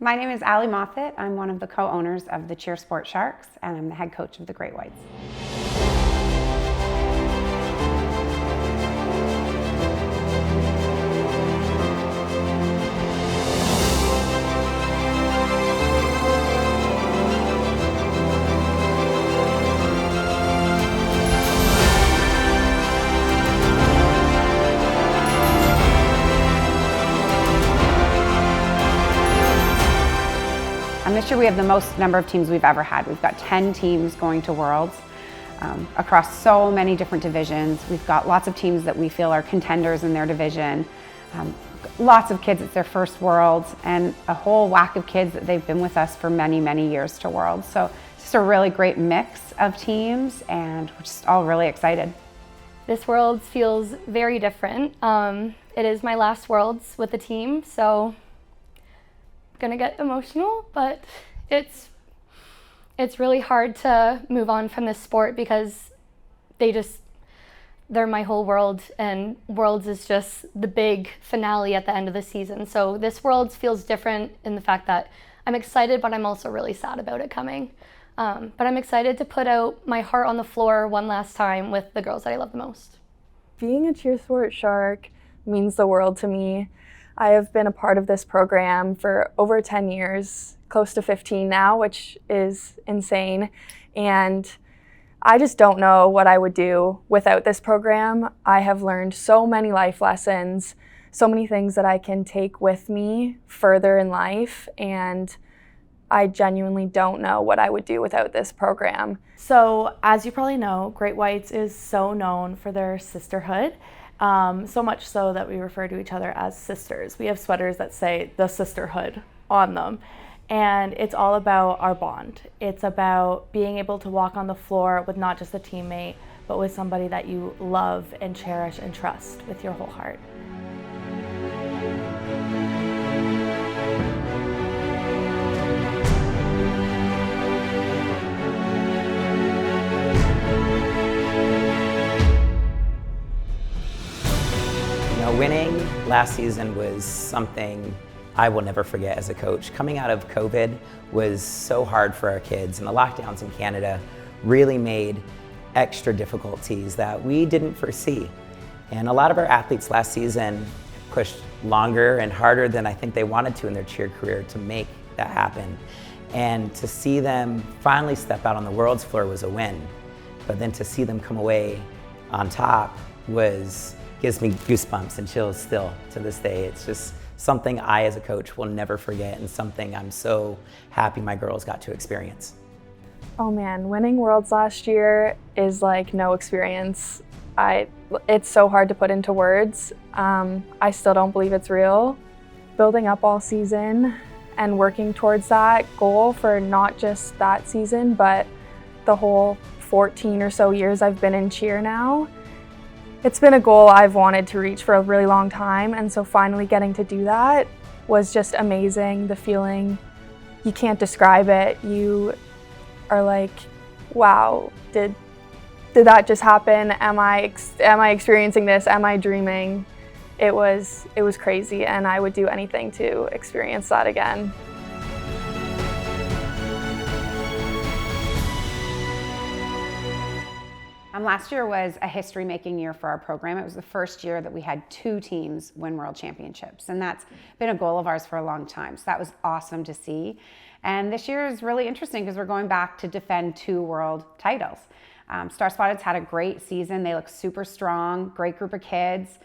My name is Allie Moffett. I'm one of the co-owners of the Cheer Sport Sharks, and I'm the head coach of the Great Whites. This year we have the most number of teams we've ever had. We've got 10 teams going to Worlds across so many different divisions. We've got lots of teams that we feel are contenders in their division. Lots of kids, it's their first Worlds, and a whole whack of kids that they've been with us for many, many years to Worlds. So it's just a really great mix of teams, and we're just all really excited. This Worlds feels very different. It is my last Worlds with the team, so gonna get emotional, but it's really hard to move on from this sport because they're my whole world, and Worlds is just the big finale at the end of the season. So this Worlds feels different in the fact that I'm excited, but I'm also really sad about it coming. But I'm excited to put out my heart on the floor one last time with the girls that I love the most. Being a Cheer Sport Shark means the world to me. I have been a part of this program for over 10 years, close to 15 now, which is insane. And I just don't know what I would do without this program. I have learned so many life lessons, so many things that I can take with me further in life, and I genuinely don't know what I would do without this program. So, as you probably know, Great Whites is so known for their sisterhood. So much so that we refer to each other as sisters. We have sweaters that say the Sisterhood on them. And it's all about our bond. It's about being able to walk on the floor with not just a teammate, but with somebody that you love and cherish and trust with your whole heart. Winning last season was something I will never forget as a coach. Coming out of COVID was so hard for our kids, and the lockdowns in Canada really made extra difficulties that we didn't foresee. And a lot of our athletes last season pushed longer and harder than I think they wanted to in their cheer career to make that happen. And to see them finally step out on the world's floor was a win. But then to see them come away on top gives me goosebumps and chills still to this day. It's just something I as a coach will never forget, and something I'm so happy my girls got to experience. Oh man, winning Worlds last year is like no experience. It's so hard to put into words. I still don't believe it's real. Building up all season and working towards that goal for not just that season, but the whole 14 or so years I've been in cheer now. It's been a goal I've wanted to reach for a really long time, and so finally getting to do that was just amazing. The feeling, you can't describe it. You are like, wow, did that just happen? Am I experiencing this? Am I dreaming? It was crazy, and I would do anything to experience that again. Last year was a history-making year for our program. It was the first year that we had 2 teams win World Championships, and that's been a goal of ours for a long time. So that was awesome to see. And this year is really interesting because we're going back to defend 2 world titles. Star Spotted's had a great season. They look super strong, great group of kids.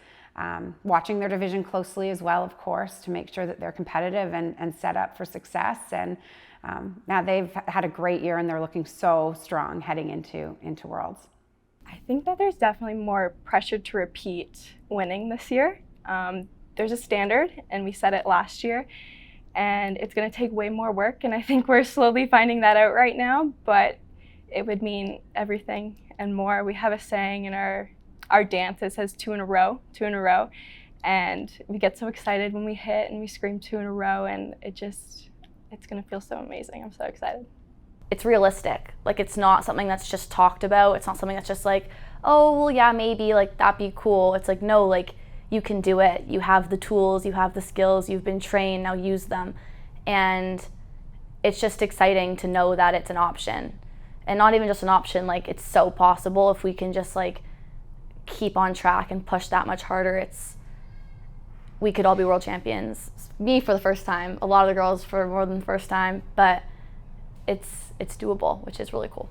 Watching their division closely as well, of course, to make sure that they're competitive and set up for success. And now they've had a great year, and they're looking so strong heading into Worlds. I think that there's definitely more pressure to repeat winning this year. There's a standard, and we set it last year, and it's going to take way more work, and I think we're slowly finding that out right now, but it would mean everything and more. We have a saying in our dance that says 2 in a row, and we get so excited when we hit and we scream 2 in a row, and it's going to feel so amazing. I'm so excited. It's realistic. Like, it's not something that's just talked about. It's not something that's just like, oh, well, yeah, maybe, like, that'd be cool. It's like, no, like, you can do it. You have the tools, you have the skills, you've been trained, now use them. And it's just exciting to know that it's an option. And not even just an option, like it's so possible if we can just like keep on track and push that much harder. We could all be world champions. Me for the first time, a lot of the girls for more than the first time, but it's doable, which is really cool.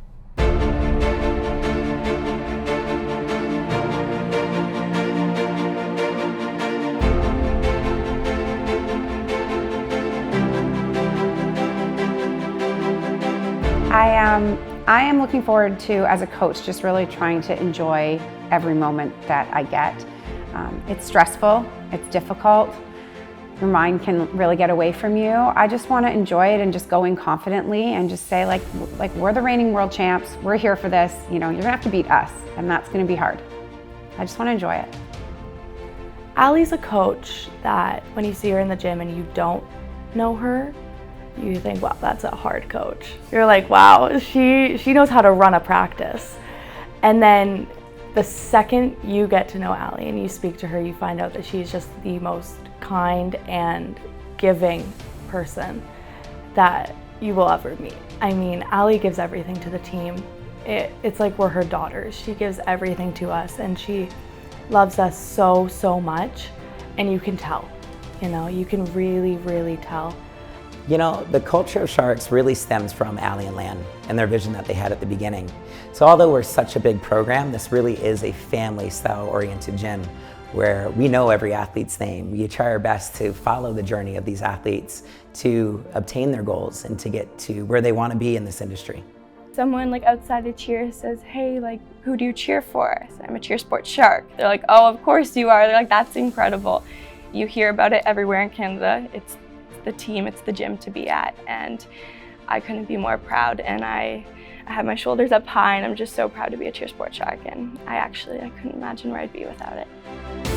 I am looking forward to, as a coach, just really trying to enjoy every moment that I get. It's stressful, it's difficult, your mind can really get away from you. I just want to enjoy it and just go in confidently and just say like we're the reigning world champs, we're here for this, you know, you're gonna have to beat us and that's gonna be hard. I just want to enjoy it. Allie's a coach that when you see her in the gym and you don't know her, you think, wow, that's a hard coach. You're like, wow, she knows how to run a practice. And then the second you get to know Allie and you speak to her, you find out that she's just the most kind and giving person that you will ever meet. I mean, Allie gives everything to the team. It's like we're her daughters. She gives everything to us and she loves us so, so much. And you can tell, you know, you can really, really tell. You know, the culture of Sharks really stems from Allie and Lan and their vision that they had at the beginning. So although we're such a big program, this really is a family-style oriented gym where we know every athlete's name. We try our best to follow the journey of these athletes to obtain their goals and to get to where they want to be in this industry. Someone like outside of cheer says, hey, like, who do you cheer for? I said, I'm a cheer sports shark. They're like, oh, of course you are. They're like, that's incredible. You hear about it everywhere in Canada. It's the team, it's the gym to be at, and I couldn't be more proud, and I have my shoulders up high and I'm just so proud to be a cheer sports shark, and I couldn't imagine where I'd be without it.